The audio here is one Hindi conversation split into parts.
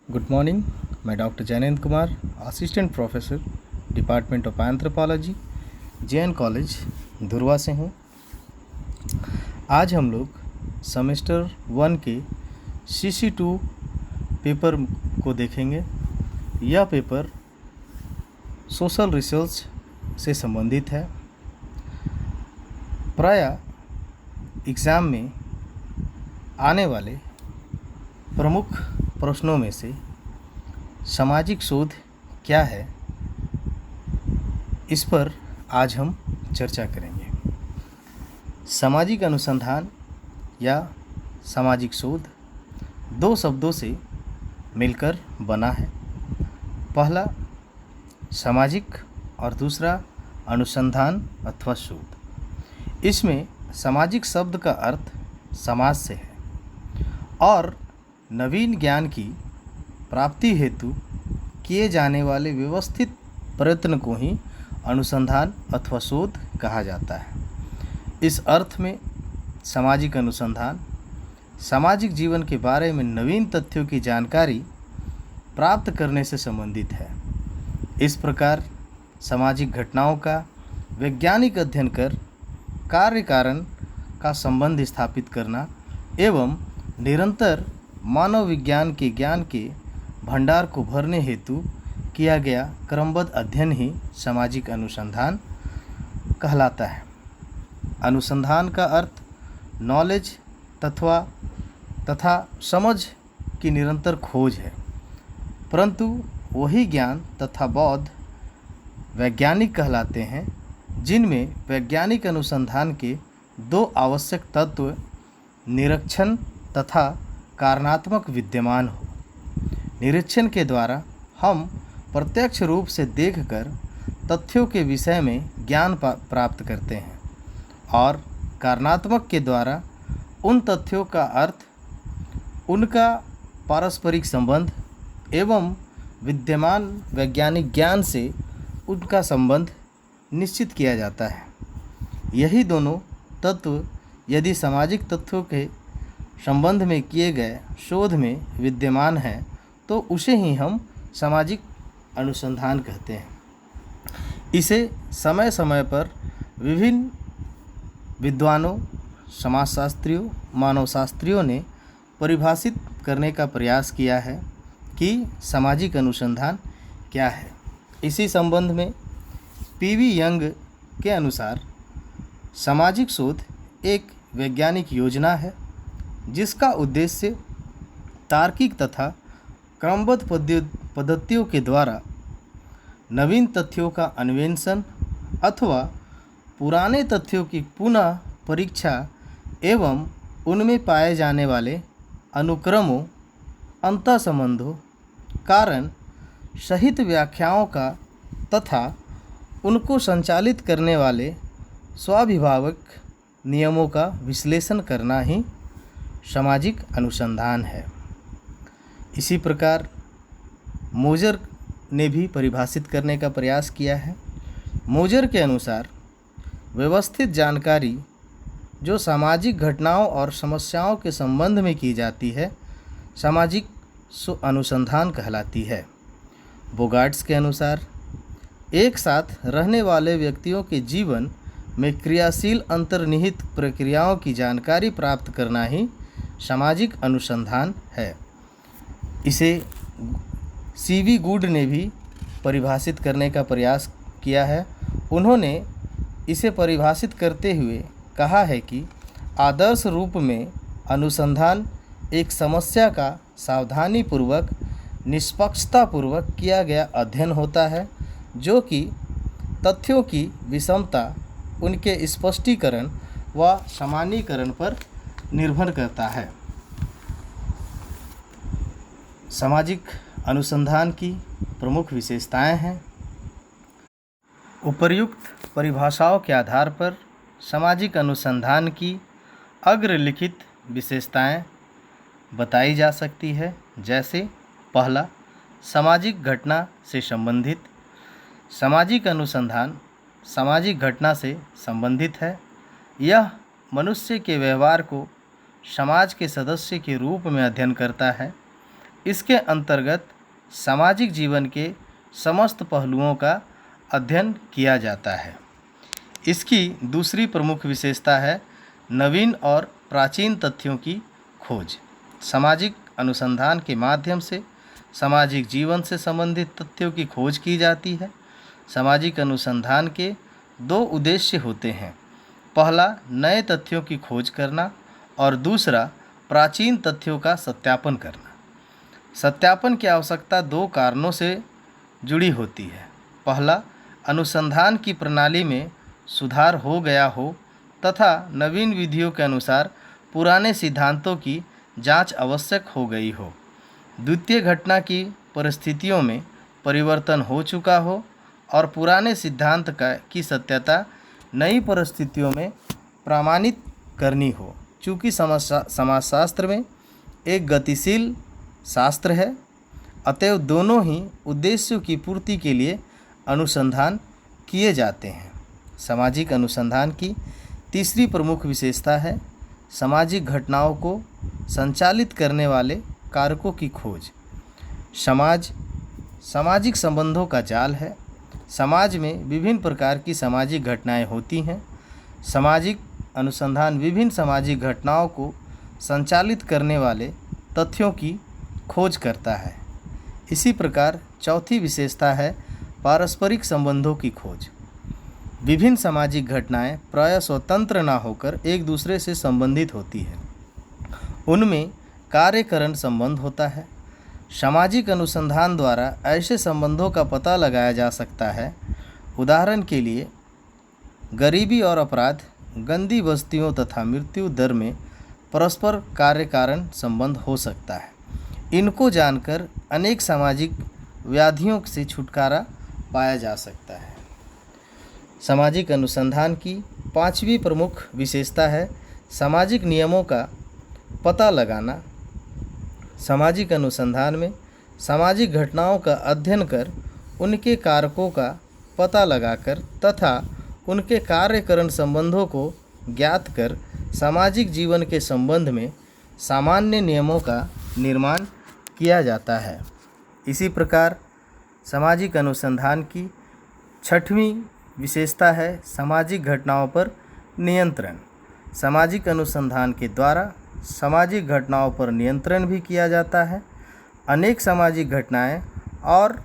Good morning. मैं doctor Jainendra Kumar, assistant professor, department of anthropology, J N. College Dhurwa से हूँ। आज हम लोग सेमेस्टर 1 के CC2 पेपर को देखेंगे। यह पेपर सोशल रिसर्च से संबंधित है। प्रायः एग्ज़ाम में आने वाले प्रमुख प्रश्नों में से सामाजिक शोध क्या है, इस पर आज हम चर्चा करेंगे। सामाजिक अनुसंधान या सामाजिक शोध दो शब्दों से मिलकर बना है। पहला सामाजिक और दूसरा अनुसंधान अथवा शोध। इसमें सामाजिक शब्द का अर्थ समाज से है और नवीन ज्ञान की प्राप्ति हेतु किए जाने वाले व्यवस्थित प्रयत्न को ही अनुसंधान अथवा शोध कहा जाता है। इस अर्थ में सामाजिक अनुसंधान सामाजिक जीवन के बारे में नवीन तथ्यों की जानकारी प्राप्त करने से संबंधित है। इस प्रकार सामाजिक घटनाओं का वैज्ञानिक अध्ययन कर कार्य कारण का संबंध स्थापित करना एवं निरंतर मानव विज्ञान के ज्ञान के भंडार को भरने हेतु किया गया क्रमबद्ध अध्ययन ही सामाजिक अनुसंधान कहलाता है। अनुसंधान का अर्थ नॉलेज तथा समझ की निरंतर खोज है, परंतु वही ज्ञान तथा बौद्ध वैज्ञानिक कहलाते हैं जिनमें वैज्ञानिक अनुसंधान के दो आवश्यक तत्व निरीक्षण तथा कारणात्मक विद्यमान हो। निरीक्षण के द्वारा हम प्रत्यक्ष रूप से देखकर तथ्यों के विषय में ज्ञान प्राप्त करते हैं और कारणात्मक के द्वारा उन तथ्यों का अर्थ, उनका पारस्परिक संबंध एवं विद्यमान वैज्ञानिक ज्ञान से उनका संबंध निश्चित किया जाता है। यही दोनों तत्व यदि सामाजिक तत्वों के संबंध में किए गए शोध में विद्यमान है तो उसे ही हम सामाजिक अनुसंधान कहते हैं। इसे समय समय पर विभिन्न विद्वानों, समाजशास्त्रियों, मानवशास्त्रियों ने परिभाषित करने का प्रयास किया है कि सामाजिक अनुसंधान क्या है। इसी संबंध में P.V. यंग के अनुसार सामाजिक शोध एक वैज्ञानिक योजना है जिसका उद्देश्य तार्किक तथा क्रमबद्ध पद्धतियों के द्वारा नवीन तथ्यों का अन्वेषण अथवा पुराने तथ्यों की पुनः परीक्षा एवं उनमें पाए जाने वाले अनुक्रमों, अंतःसंबंधों, कारण सहित व्याख्याओं का तथा उनको संचालित करने वाले स्वाभिभावक नियमों का विश्लेषण करना ही सामाजिक अनुसंधान है। इसी प्रकार मोजर ने भी परिभाषित करने का प्रयास किया है। मोजर के अनुसार व्यवस्थित जानकारी जो सामाजिक घटनाओं और समस्याओं के संबंध में की जाती है सामाजिक अनुसंधान कहलाती है। बोगार्ट्स के अनुसार एक साथ रहने वाले व्यक्तियों के जीवन में क्रियाशील अंतर्निहित प्रक्रियाओं की जानकारी प्राप्त करना ही सामाजिक अनुसंधान है। इसे C.V. गुड ने भी परिभाषित करने का प्रयास किया है। उन्होंने इसे परिभाषित करते हुए कहा है कि आदर्श रूप में अनुसंधान एक समस्या का सावधानीपूर्वक, निष्पक्षतापूर्वक किया गया अध्ययन होता है जो कि तथ्यों की विषमता, उनके स्पष्टीकरण व सामान्यीकरण पर निर्भर करता है। सामाजिक अनुसंधान की प्रमुख विशेषताएं हैं। उपर्युक्त परिभाषाओं के आधार पर सामाजिक अनुसंधान की अग्रलिखित विशेषताएं बताई जा सकती है। जैसे पहला, सामाजिक घटना से संबंधित। सामाजिक अनुसंधान सामाजिक घटना से संबंधित है। यह मनुष्य के व्यवहार को समाज के सदस्य के रूप में अध्ययन करता है इसके अंतर्गत सामाजिक जीवन के समस्त पहलुओं का अध्ययन किया जाता है। इसकी दूसरी प्रमुख विशेषता है नवीन और प्राचीन तथ्यों की खोज। सामाजिक अनुसंधान के माध्यम से सामाजिक जीवन से संबंधित तथ्यों की खोज की जाती है। सामाजिक अनुसंधान के दो उद्देश्य होते हैं। पहला नए तथ्यों की खोज करना और दूसरा प्राचीन तथ्यों का सत्यापन करना। सत्यापन की आवश्यकता दो कारणों से जुड़ी होती है। पहला, अनुसंधान की प्रणाली में सुधार हो गया हो तथा नवीन विधियों के अनुसार पुराने सिद्धांतों की जांच आवश्यक हो गई हो। द्वितीय, घटना की परिस्थितियों में परिवर्तन हो चुका हो और पुराने सिद्धांत की सत्यता नई परिस्थितियों में प्रमाणित करनी हो। चूँकि समाजशास्त्र में एक गतिशील शास्त्र है, अतएव दोनों ही उद्देश्यों की पूर्ति के लिए अनुसंधान किए जाते हैं। सामाजिक अनुसंधान की तीसरी प्रमुख विशेषता है सामाजिक घटनाओं को संचालित करने वाले कारकों की खोज। सामाजिक संबंधों का जाल है। समाज में विभिन्न प्रकार की सामाजिक घटनाएं होती हैं। सामाजिक अनुसंधान विभिन्न सामाजिक घटनाओं को संचालित करने वाले तथ्यों की खोज करता है। इसी प्रकार चौथी विशेषता है पारस्परिक संबंधों की खोज। विभिन्न सामाजिक घटनाएं प्रायः स्वतंत्र न होकर एक दूसरे से संबंधित होती हैं। उनमें कार्यकरण संबंध होता है। सामाजिक अनुसंधान द्वारा ऐसे संबंधों का पता लगाया जा सकता है। उदाहरण के लिए गरीबी और अपराध, गंदी बस्तियों तथा मृत्यु दर में परस्पर कार्यकारण संबंध हो सकता है। इनको जानकर अनेक सामाजिक व्याधियों से छुटकारा पाया जा सकता है। सामाजिक अनुसंधान की पांचवी प्रमुख विशेषता है सामाजिक नियमों का पता लगाना। सामाजिक अनुसंधान में सामाजिक घटनाओं का अध्ययन कर उनके कारकों का पता लगाकर तथा उनके कार्यकरण संबंधों को ज्ञात कर सामाजिक जीवन के संबंध में सामान्य नियमों का निर्माण किया जाता है। इसी प्रकार सामाजिक अनुसंधान की छठवीं विशेषता है सामाजिक घटनाओं पर नियंत्रण। सामाजिक अनुसंधान के द्वारा सामाजिक घटनाओं पर नियंत्रण भी किया जाता है। अनेक सामाजिक घटनाएं और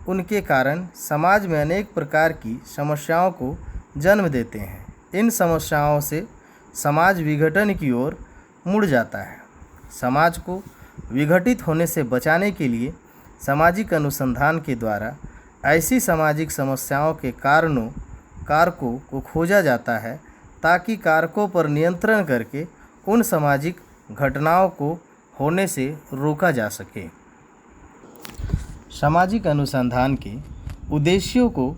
उनके कारण समाज में अनेक प्रकार की समस्याओं को जन्म देते हैं। इन समस्याओं से समाज विघटन की ओर मुड़ जाता है। समाज को विघटित होने से बचाने के लिए सामाजिक अनुसंधान के द्वारा ऐसी सामाजिक समस्याओं के कारकों को खोजा जाता है ताकि कारकों पर नियंत्रण करके उन सामाजिक घटनाओं को होने से रोका जा सके। सामाजिक अनुसंधान के उद्देश्यों को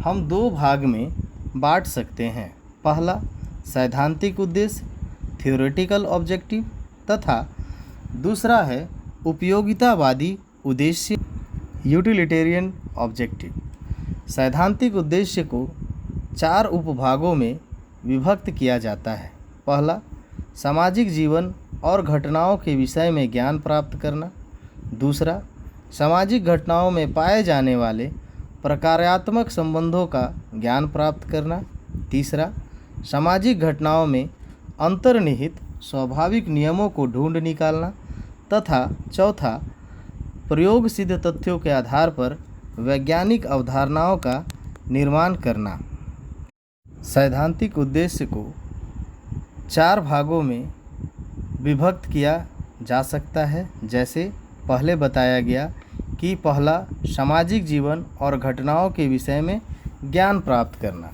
हम दो भाग में बांट सकते हैं। पहला सैद्धांतिक उद्देश्य थ्योरेटिकल ऑब्जेक्टिव तथा दूसरा है उपयोगितावादी उद्देश्य यूटिलिटेरियन ऑब्जेक्टिव। सैद्धांतिक उद्देश्य को चार उपभागों में विभक्त किया जाता है। पहला सामाजिक जीवन और घटनाओं के विषय में ज्ञान प्राप्त करना। दूसरा सामाजिक घटनाओं में पाए जाने वाले प्रकार्यात्मक संबंधों का ज्ञान प्राप्त करना। तीसरा सामाजिक घटनाओं में अंतर्निहित स्वाभाविक नियमों को ढूंढ निकालना तथा चौथा प्रयोग सिद्ध तथ्यों के आधार पर वैज्ञानिक अवधारणाओं का निर्माण करना। सैद्धांतिक उद्देश्य को चार भागों में विभक्त किया जा सकता है। जैसे पहले बताया गया कि पहला सामाजिक जीवन और घटनाओं के विषय में ज्ञान प्राप्त करना।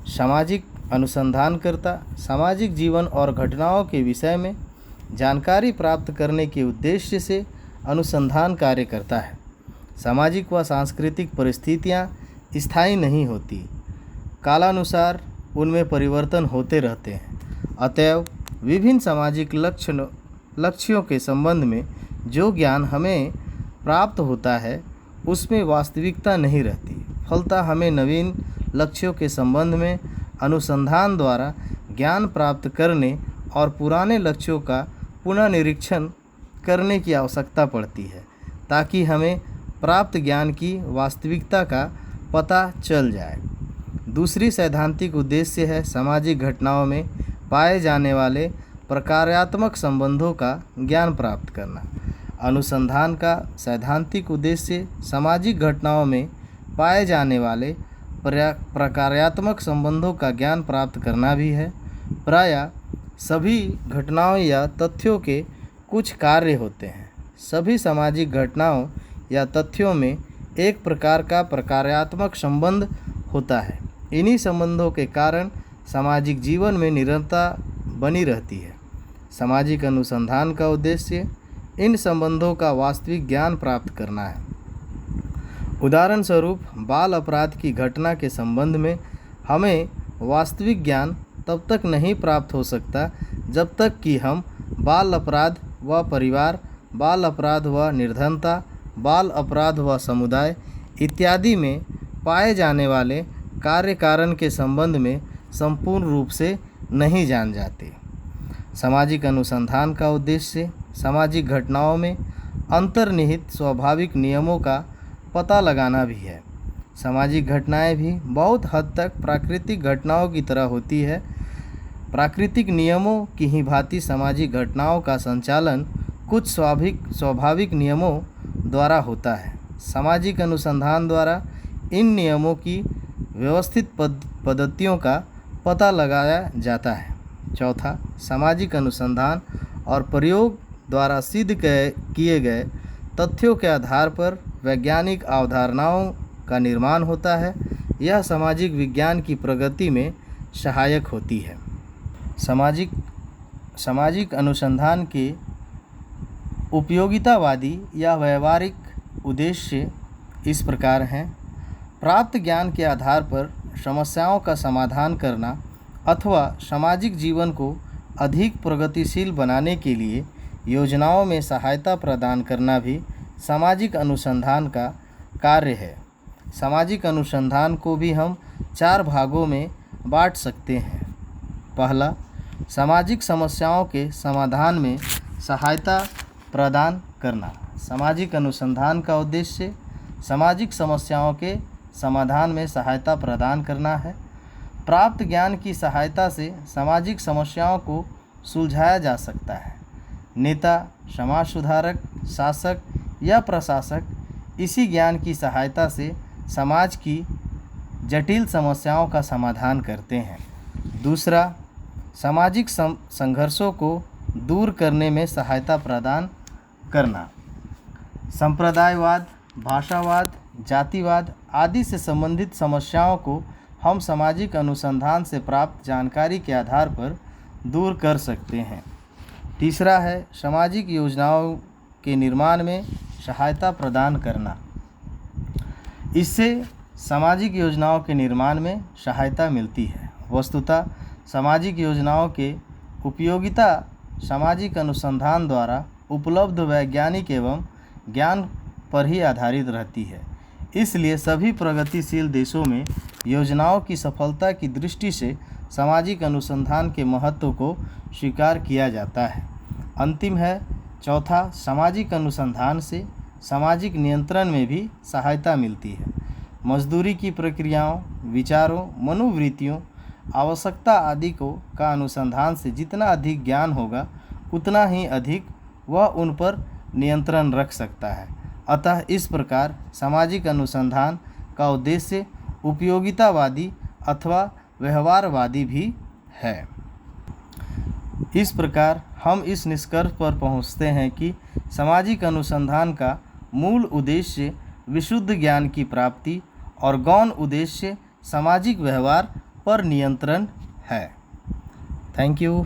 सामाजिक अनुसंधानकर्ता सामाजिक जीवन और घटनाओं के विषय में जानकारी प्राप्त करने के उद्देश्य से अनुसंधान कार्य करता है। सामाजिक व सांस्कृतिक परिस्थितियाँ स्थायी नहीं होती, कालानुसार उनमें परिवर्तन होते रहते हैं। अतएव विभिन्न सामाजिक लक्ष्यों के संबंध में जो ज्ञान हमें प्राप्त होता है उसमें वास्तविकता नहीं रहती। फलतः हमें नवीन लक्ष्यों के संबंध में अनुसंधान द्वारा ज्ञान प्राप्त करने और पुराने लक्ष्यों का पुनः निरीक्षण करने की आवश्यकता पड़ती है। ताकि हमें प्राप्त ज्ञान की वास्तविकता का पता चल जाए। दूसरी सैद्धांतिक उद्देश्य है सामाजिक घटनाओं में पाए जाने वाले प्रकार्यात्मक संबंधों का ज्ञान प्राप्त करना। अनुसंधान का सैद्धांतिक उद्देश्य सामाजिक घटनाओं में पाए जाने वाले प्रकार्यात्मक संबंधों का ज्ञान प्राप्त करना भी है। प्रायः सभी घटनाओं या तथ्यों के कुछ कार्य होते हैं। सभी सामाजिक घटनाओं या तथ्यों में एक प्रकार का प्रकार्यात्मक संबंध होता है। इन्हीं संबंधों के कारण सामाजिक जीवन में निरंतरता बनी रहती है। सामाजिक अनुसंधान का उद्देश्य इन संबंधों का वास्तविक ज्ञान प्राप्त करना है। उदाहरण स्वरूप बाल अपराध की घटना के संबंध में हमें वास्तविक ज्ञान तब तक नहीं प्राप्त हो सकता जब तक कि हम बाल अपराध व परिवार, बाल अपराध व निर्धनता, बाल अपराध व समुदाय इत्यादि में पाए जाने वाले कार्य कारण के संबंध में संपूर्ण रूप से नहीं जान जाते। सामाजिक अनुसंधान का उद्देश्य सामाजिक घटनाओं में अंतर्निहित स्वाभाविक नियमों का पता लगाना भी है। सामाजिक घटनाएं भी बहुत हद तक प्राकृतिक घटनाओं की तरह होती है। प्राकृतिक नियमों की ही भांति सामाजिक घटनाओं का संचालन कुछ स्वाभाविक नियमों द्वारा होता है। सामाजिक अनुसंधान द्वारा इन नियमों की व्यवस्थित पद्धतियों का पता लगाया जाता है। चौथा, सामाजिक अनुसंधान और प्रयोग द्वारा सिद्ध किए गए तथ्यों के आधार पर वैज्ञानिक अवधारणाओं का निर्माण होता है। यह सामाजिक विज्ञान की प्रगति में सहायक होती है। सामाजिक अनुसंधान के उपयोगितावादी या व्यावहारिक उद्देश्य इस प्रकार हैं। प्राप्त ज्ञान के आधार पर समस्याओं का समाधान करना अथवा सामाजिक जीवन को अधिक प्रगतिशील बनाने के लिए योजनाओं में सहायता प्रदान करना भी सामाजिक अनुसंधान का कार्य है। सामाजिक अनुसंधान को भी हम 4 भागों में बांट सकते हैं। पहला, सामाजिक समस्याओं के समाधान में सहायता प्रदान करना। सामाजिक अनुसंधान का उद्देश्य सामाजिक समस्याओं के समाधान में सहायता प्रदान करना है। प्राप्त ज्ञान की सहायता से सामाजिक समस्याओं को सुलझाया जा सकता है। नेता, समाज सुधारक, शासक या प्रशासक इसी ज्ञान की सहायता से समाज की जटिल समस्याओं का समाधान करते हैं। दूसरा, सामाजिक संघर्षों को दूर करने में सहायता प्रदान करना। संप्रदायवाद, भाषावाद, जातिवाद आदि से संबंधित समस्याओं को हम सामाजिक अनुसंधान से प्राप्त जानकारी के आधार पर दूर कर सकते हैं। तीसरा है सामाजिक योजनाओं के निर्माण में सहायता प्रदान करना। इससे सामाजिक योजनाओं के निर्माण में सहायता मिलती है। वस्तुतः सामाजिक योजनाओं के उपयोगिता सामाजिक अनुसंधान द्वारा उपलब्ध वैज्ञानिक एवं ज्ञान पर ही आधारित रहती है। इसलिए सभी प्रगतिशील देशों में योजनाओं की सफलता की दृष्टि से सामाजिक अनुसंधान के महत्व को स्वीकार किया जाता है। अंतिम है चौथा, सामाजिक अनुसंधान से सामाजिक नियंत्रण में भी सहायता मिलती है। मजदूरी की प्रक्रियाओं, विचारों, मनोवृत्तियों, आवश्यकता आदि का अनुसंधान से जितना अधिक ज्ञान होगा उतना ही अधिक वह उन पर नियंत्रण रख सकता है। अतः इस प्रकार सामाजिक अनुसंधान का उद्देश्य उपयोगितावादी अथवा व्यवहारवादी भी है। इस प्रकार हम इस निष्कर्ष पर पहुँचते हैं कि सामाजिक अनुसंधान का मूल उद्देश्य विशुद्ध ज्ञान की प्राप्ति और गौण उद्देश्य सामाजिक व्यवहार पर नियंत्रण है। Thank you.